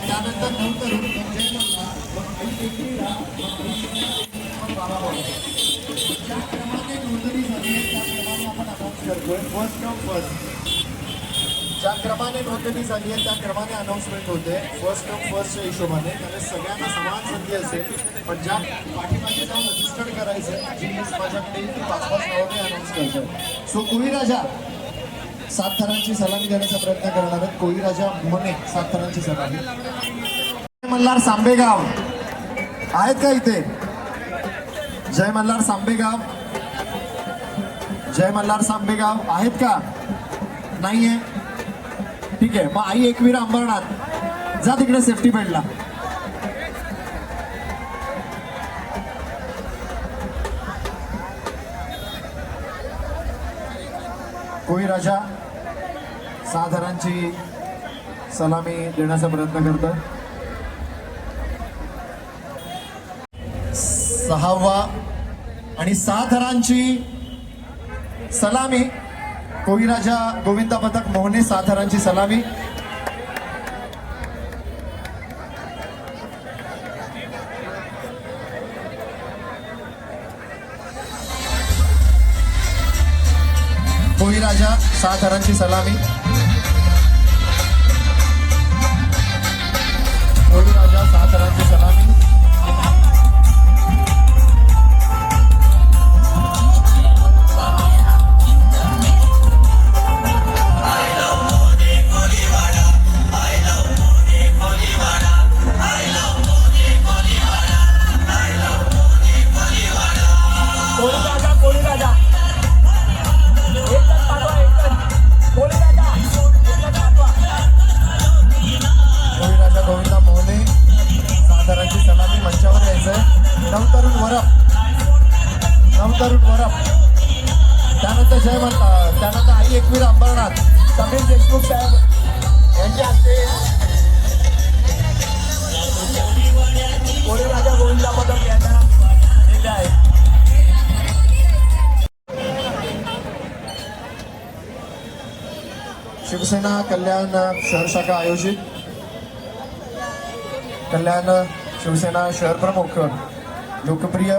त्यानंतर ज्या क्रमाने नोंदणी झाली आहे त्या क्रमाने अनाउन्समेंट होते फर्स्ट कम फर्स्टच्या हिशोबाने. त्यामुळे सगळ्यांना समान संधी असेल, पण ज्या पाठीमागे जाऊन रजिस्टर करायचं जी लिस्ट माझ्याकडे ती 5-5 नावाने अनाउन्स करतोय. सो कोळीराजा 7 थरांची सलामी देण्याचा प्रयत्न करणार आहेत. कोळीराजा मोने 7 थरांची सलामी. मल्हार सांबेगाव आहेत का इथे? जय मल्हार सांबेगाव, जय मल्हार सांबेगाव आहेत का? नाहीये, ठीक आहे. मग आई एकवीर अंबरनाथ जा तिकडे सेफ्टी बेल्टला. कोळीराजा 6 थरांची सलामी देण्याचा प्रयत्न करतोय. 6वा आणि 6 थरांची सलामी कोळीराजा गोविंदा पथक मोहने 6 थरांची सलामी. कोळीराजा 6 थरांची सलामी. कोळीराजा 6 थरांची सलामी. गोविंदा मोहने 6 थरांची सलामी. मंचावर यायचंय. नवतरुण वरप, नवतरुण वरप. त्यानंतर जय मल्हार, त्यानंतर आई एकवीर अंबरनाथ समीर देशमुख साहेब यांच्या हस्ते कोळीराजा गोविंदा पथक यांना दिले आहे. शिवसेना कल्याण शहर शाखा आयोजित कल्याण शिवसेना शहर प्रमुख लोकप्रिय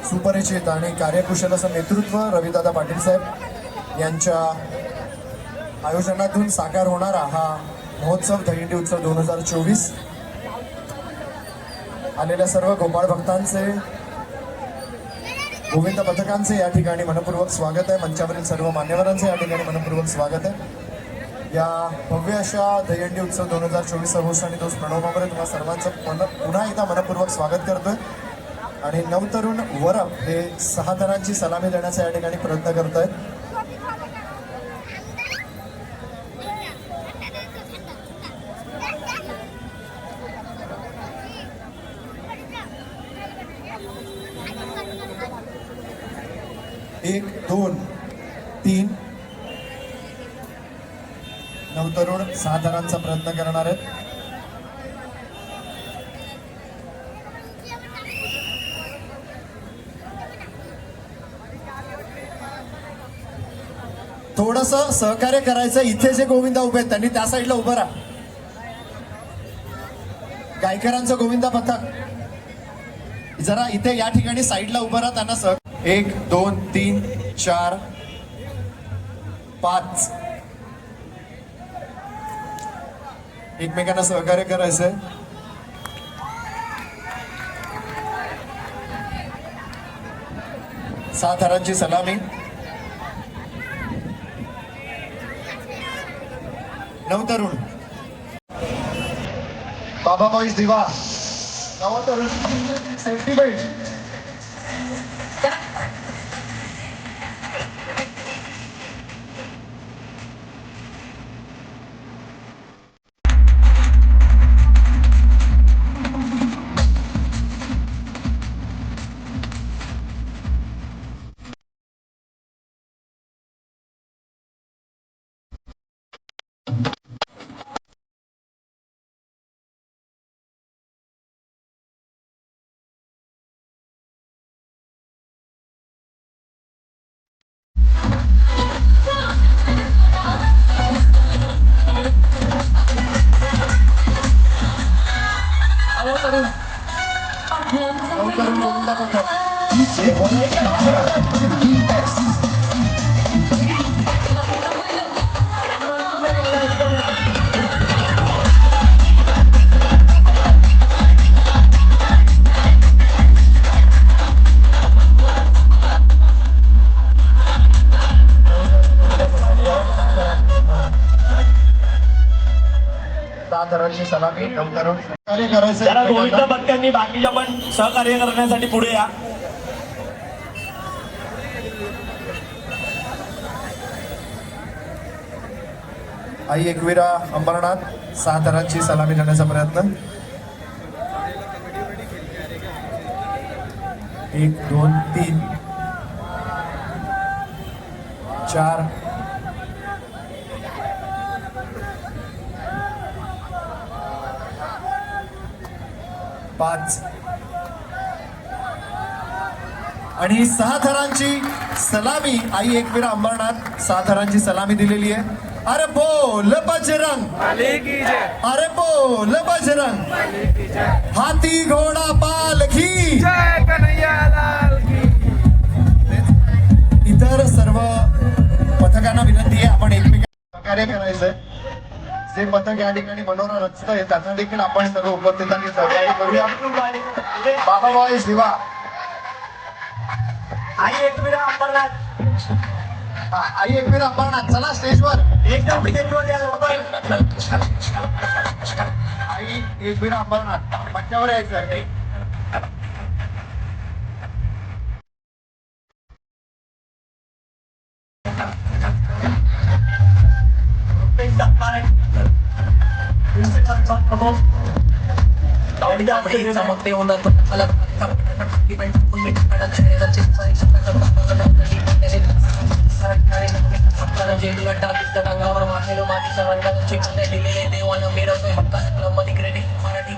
सुपरिचित आणि कार्यकुशल असं नेतृत्व रविदादा पाटील साहेब यांच्या आयोजनातून साकार होणारा हा महोत्सव दहीहंडी उत्सव 2024. आलेल्या सर्व गोपाळ भक्तांचे, गोविंद पथकांचे या ठिकाणी मनपूर्वक स्वागत आहे. मंचावरील सर्व मान्यवरांचे या ठिकाणी मनपूर्वक स्वागत आहे. या भव्य अशा दहीहंडी उत्सव 2024 होस्ट आणि दोस्त प्रणवमध्ये तुम्हा सर्वांचं पुन्हा एकदा मनपूर्वक स्वागत करतोय. आणि नवतरुण वरप हे 6 थरांची सलामी देण्याचा या ठिकाणी प्रयत्न करत आहेत. एक, 2, 3 नवतरुण 6 थरांचा प्रयत्न करणार आहेत. थोडस सहकार्य करायचं. इथे जे गोविंदा उभे आहेत त्यांनी त्या साईडला उभं राहा. गायकरांचं गोविंदा पथक जरा इथे या ठिकाणी साईडला उभं राहा. त्यांना 1, 2, 3, 4, 5 एकमेकांना सहकार्य करायचंय. सात थरांची सलामी. नवतरुण बाबा बॉईज दिवा. नवतरुण सेफ्टी बेल्ट. करून गोविंदा बघा. साधारणची सलामी करून कार्य करायचं. जरा गोविंद भक्तांनी बाकीच्या पण सहकार्य करण्यासाठी पुढे या. आई एकविरा अंबरनाथ साधारणची सलामी करण्याचा प्रयत्न. 1 2 3 4 5 आणि 6 थरांची सलामी आई एकविरा अंबरनाथ 6 थरांची सलामी दिलेली आहे. अरे बोल बजरंग, अरे बोल बजरंग, हाती घोडा पालखी, इतर सर्व पथकांना विनंती आहे आपण एकमेकांना सहकार्य करायचंय. जे पथक या ठिकाणी मनोरा रचतंय त्यांना देखील आपण सर्व उपस्थितांनी सहकार्य करूया. बाबा बॉयज दिवा आई एकविरा अंबरनाथ, आई एकविरा अंबरनाथ चला स्टेजवर. एकदम स्टेजवर या लवकर. आई एकविरा अंबरनाथ मंचावर यायचं. चमकते होणार अलग रंगावर मारलेलो मातीच्या रंगाची दिलेले देवानं मिळवतोय मराठी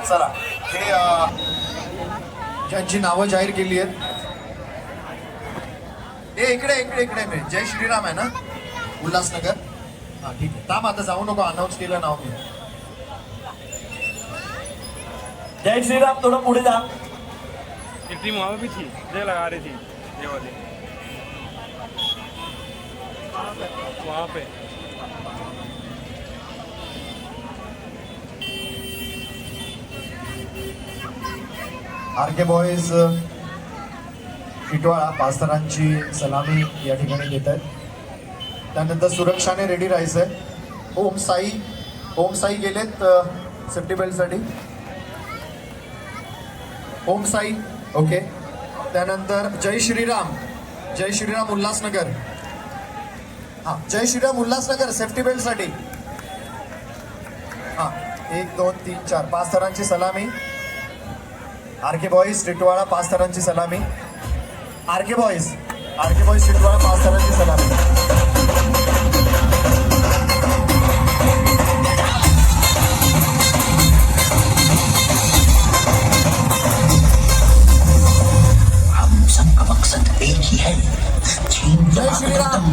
चला हे ज्यांची नावं जाहीर केली आहेत. इकडे इकडे इकडे मी जय श्रीराम आहे ना उल्हासनगर. हा ठीक आहे थांब आता जाऊ नको अनाऊन्स केलं नाव मी. जय श्रीराम थोड़ा पुढे जा. एक टीम वहाँ भी थी जो लगा रही थी ये वाली वहाँ पे. आरके बॉयज इटवाळा 5 थरांची सलामी या ठिकाणी घेत आहेत. त्यानंतर सुरक्षाने रेडी राहायचंय. ओम साई गेलेत सेफ्टी बेल्टसाठी. ओम साई ओके. त्यानंतर जय श्रीराम उल्हासनगर. हा जय श्रीराम उल्हासनगर सेफ्टी बेल्टसाठी. हा 1 2 3 4 5 थरांची सलामी. आरके बॉयज टिटवाळा 5 थरांची सलामी. आरके बॉयज टिटवाळा 5 थरांची सलामी. हम सबका मकसद एक ही है. जय श्रीराम.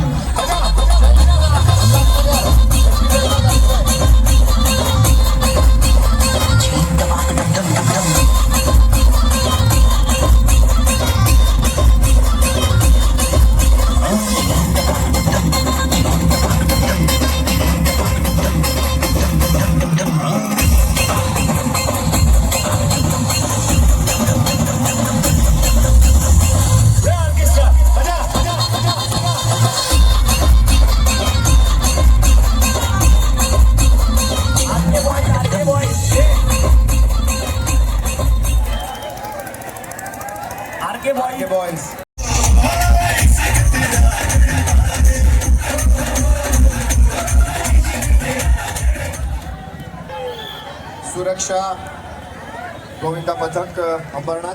डाके डाके बॉय बॉयज. सुरक्षा गोविंदा पथक अंबरनाथ.